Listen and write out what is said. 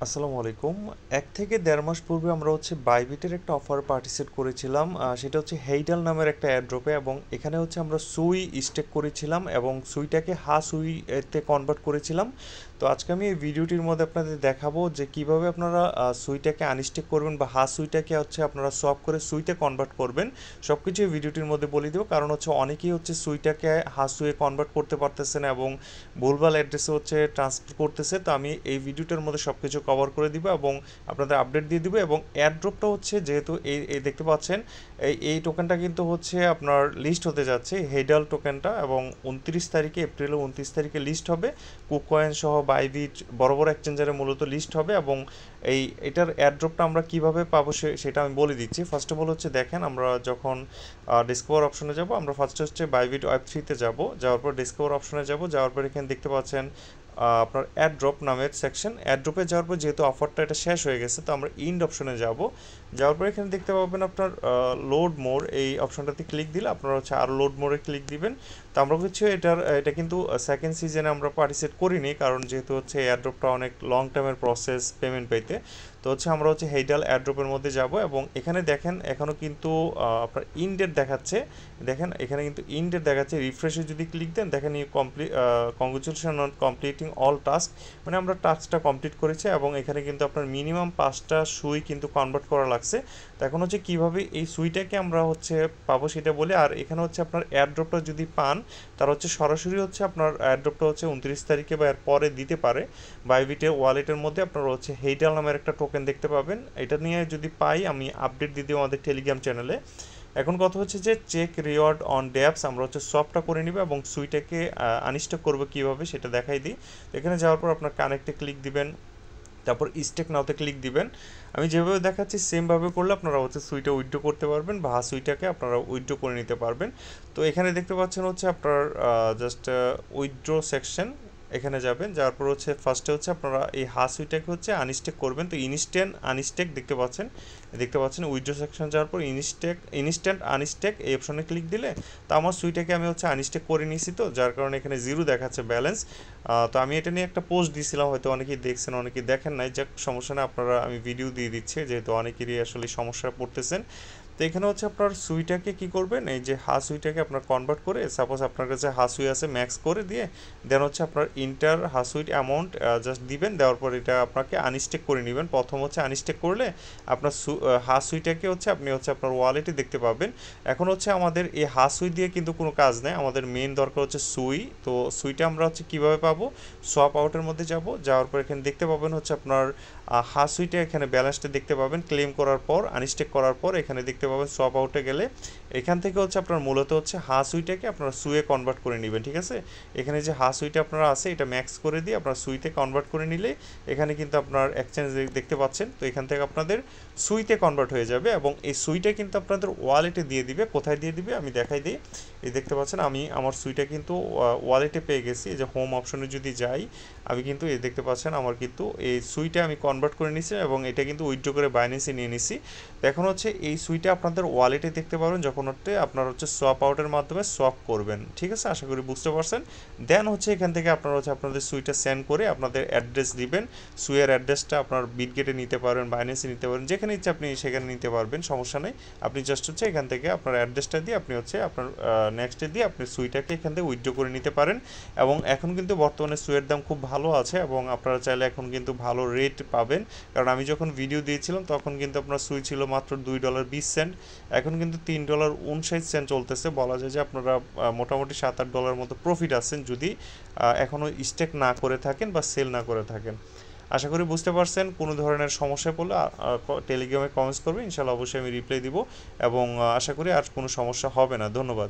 আসসালামু আলাইকুম। ১ থেকে ১.৫ মাস পূর্বে আমরা বাইবিটের একটা অফার পার্টিসিপেট করেছিলাম। সেটা হেইডাল নামের একটা এয়ারড্রপে, এবং এখানে আমরা সুই স্টেক করেছিলাম এবং সুইটাকে সুই এতে কনভার্ট করেছিলাম। তো আজকে আমি এই ভিডিওটির মধ্যে আপনাদের দেখাবো যে কিভাবে আপনারা সুইটাকে আনস্টেক করবেন বা সুইটাকে আপনারা সোয়াপ করে সুইতে কনভার্ট করবেন। সব কিছু এই ভিডিওটির মধ্যে বলে দেবো, কারণ অনেকেই সুইটাকে সুইয়ে কনভার্ট করতে পারতেছে না এবং ভুলভাল অ্যাড্রেসে ট্রান্সফার করতেছে। তো আমি এই ভিডিওটার মধ্যে সব কিছু কভার করে দিব এবং আপনাদের আপডেট দিয়ে দিব। এবং এয়ারড্রপটা যেহেতু এই দেখতে পাচ্ছেন, এই টোকেনটা কিন্তু আপনার লিস্ট হতে যাচ্ছে, হেডাল টোকেনটা, এবং 29 তারিখে, এপ্রিলের 29 তারিখে লিস্ট হবে। কুককয়েন সহ বাইবিট বড় বড় এক্সচেঞ্জারে মূলত লিস্ট হবে। এবং এটার এয়ারড্রপটা আমরা কিভাবে পাবো সেটা আমি বলে দিচ্ছি। ফার্স্ট অফ অল দেখেন, আমরা যখন ডিসকভার অপশনে যাব, আমরা ফার্স্টে বাইবিট ওয়েব3-তে যাব, যাওয়ার পর ডিসকভার অপশনে যাব, যাওয়ার পর এখানে দেখতে পাচ্ছেন আপনার অ্যাড্রপ নামের সেকশন। অ্যাড্রপে যাওয়ার পর যেহেতু অফারটা এটা শেষ হয়ে গেছে, তো আমরা ইন্ড অপশনে যাব। যাওয়ার পর এখানে দেখতে পাবেন আপনার লোড মোর, এই অপশনটাতে ক্লিক দিলে আপনারা আরও লোড মোরে ক্লিক দিবেন। তো আমরা এটা কিন্তু সেকেন্ড সিজনে আমরা পার্টিসিপেট করিনি, কারণ যেহেতু এয়ারড্রপটা অনেক লং টাইমের প্রসেস পেমেন্ট পাইতে। তো আমরা হেইডাল এয়ারড্রপের মধ্যে যাব, এবং এখানে দেখেন এখনও কিন্তু আপনার ইন্ডেট দেখাচ্ছে। দেখেন এখানে কিন্তু ইন্ডেট দেখাচ্ছে। রিফ্রেশে যদি ক্লিক দেন, দেখেন congratulation on completing all task, মানে আমরা টাস্কটা কমপ্লিট করেছি। এবং এখানে কিন্তু আপনার মিনিমাম 5টা সুই কিন্তু কনভার্ট করা লাগছে। তো এখন কীভাবে এই সুইটাকে আমরা পাবো সেটা বলে। আর এখানে আপনার এয়ারড্রপটা যদি পান, তার সরাসরি আপনার এয়ারড্রপটা 29 তারিখে বা এর পরে দিতে পারে। বাইবিটের ওয়ালেটের মধ্যে আপনারা হেইডাল নামের একটা টোকেন দেখতে পাবেন। এটা নিয়ে যদি পাই, আমি আপডেট দিয়ে দিই আমাদের টেলিগ্রাম চ্যানেলে। এখন কথা যে চেক রিওয়ার্ড অন ড্যাপস, আমরা সফটটা করে নিব এবং সুইটাকে আনস্টক করবো কীভাবে সেটা দেখাই দিই। এখানে যাওয়ার পর আপনার কানেক্টে ক্লিক দিবেন, তারপর স্টেক নাওতে ক্লিক দিবেন। আমি যেভাবে দেখাচ্ছি সেমভাবে করলে আপনারা সুইটা উইথড্র করতে পারবেন বা সুইটাকে আপনারা উইথড্র করে নিতে পারবেন। তো এখানে দেখতে পাচ্ছেন আপনার জাস্ট উইথড্র সেকশন, এখানে যাবেন। যাওয়ার পর ফার্স্টে আপনারা এই সুইটাকে আনস্টেক করবেন। তো ইনস্ট্যান্ট আনস্টেক দেখতে পাচ্ছেন উইথড্র সেকশন যাওয়ার পর ইনস্ট্যান্ট আনস্টেক এই অপশনে ক্লিক দিলে, তো আমার সুইটাকে আমি আনস্টেক করে নিয়েছি, তো যার কারণে এখানে 0 দেখাচ্ছে ব্যালেন্স। তো আমি এটা নিয়ে একটা পোস্ট দিয়েছিলাম, হয়তো অনেকেই দেখছেন, অনেকেই দেখেন নাই, যাক সমস্যা না, আপনারা আমি ভিডিও দিয়ে দিচ্ছি যেহেতু অনেকেরই আসলে সমস্যায় পড়তেছেন। তো এখানে আপনার সুইটাকে কি করবেন, এই যে সুইটাকে আপনার কনভার্ট করে, সাপোজ আপনার কাছে সুই আছে, ম্যাক্স করে দিয়ে দেন আপনার ইন্টার সুইট অ্যামাউন্ট জাস্ট দিবেন। দেওয়ার পর এটা আপনাকে আনস্টেক করে নেবেন। প্রথম আনস্টেক করলে আপনার সুইটাকে আপনি আপনার ওয়ালেটে দেখতে পাবেন। এখন আমাদের এই সুই দিয়ে কিন্তু কোনো কাজ নেই, আমাদের মেইন দরকার সুই। তো সুইটা আমরা কীভাবে পাবো, সোয়াপ আউটের মধ্যে যাব, যাওয়ার পর এখানে দেখতে পাবেন আপনার সুইটা, এখানে ব্যালেন্সটা দেখতে পাবেন। ক্লেম করার পর, আনস্টেক করার পর এখানে দেখতে পাবেন সোয়াপ আউটে গেলে এখান থেকে আপনার মূলত সুইটাকে আপনারা সুইয়ে কনভার্ট করে নেবেন। ঠিক আছে, এখানে যে সুইটা আপনারা আছে, এটা ম্যাক্স করে দিয়ে আপনার সুইতে কনভার্ট করে নিলে এখানে কিন্তু আপনার এক্সচেঞ্জ দেখতে পাচ্ছেন। তো এখান থেকে আপনাদের সুইতে কনভার্ট হয়ে যাবে, এবং এই সুইটা কিন্তু আপনাদের ওয়ালেটে দিয়ে দিবে। কোথায় দিয়ে দিবে আমি দেখাই দিই। এই দেখতে পাচ্ছেন আমি আমার সুইটা কিন্তু ওয়ালেটে পেয়ে গেছি। এই যে হোম অপশনে যদি যাই, আমি কিন্তু এই দেখতে পাচ্ছেন আমার কিন্তু এই সুইটা আমি কনভার্ট করে নিয়েছি এবং এটা কিন্তু উইথড্র করে বাইন্যান্সে নিয়ে নিছি। তো এখন এই সুইটা আপনাদের ওয়ালেটে দেখতে পারবেন যখন আপনার সোয়াপ আউটের মাধ্যমে সোয়াপ করবেন। ঠিক আছে, আশা করি বুঝতে পারছেন। দেন এখান থেকে আপনারা আপনাদের সুইটা সেন্ড করে আপনাদের অ্যাড্রেস দিবেন। সুইয়ের অ্যাড্রেসটা আপনার বিটগেটে নিতে পারবেন, বাইন্যান্সে নিতে পারবেন, যেখানে ইচ্ছে আপনি সেখানে নিতে পারবেন, সমস্যা নেই। আপনি জাস্ট এখান থেকে আপনার অ্যাড্রেসটা দিয়ে আপনি আপনার নেক্সটে দিয়ে আপনি সুইটাকে এখান থেকে উইথড্র করে নিতে পারেন। এবং এখন কিন্তু বর্তমানে সুইয়ের দাম খুব ভালো আছে, এবং আপনারা চাইলে এখন কিন্তু ভালো রেট পাবেন। কারণ আমি যখন ভিডিও দিয়েছিলাম তখন কিন্তু আপনার সুই ছিল মাত্র $2.20, এখন কিন্তু $3.59 চলতেছে। বলা যায় যে আপনারা মোটামুটি $7-8 মতো প্রফিট আছেন যদি এখনও স্টেক না করে থাকেন বা সেল না করে থাকেন। আশা করি বুঝতে পারছেন। কোনো ধরনের সমস্যায় পড়লে টেলিগ্রামে কমেন্টস করবেন, ইনশাআল্লাহ অবশ্যই আমি রিপ্লাই দিব, এবং আশা করি আর কোনো সমস্যা হবে না। ধন্যবাদ।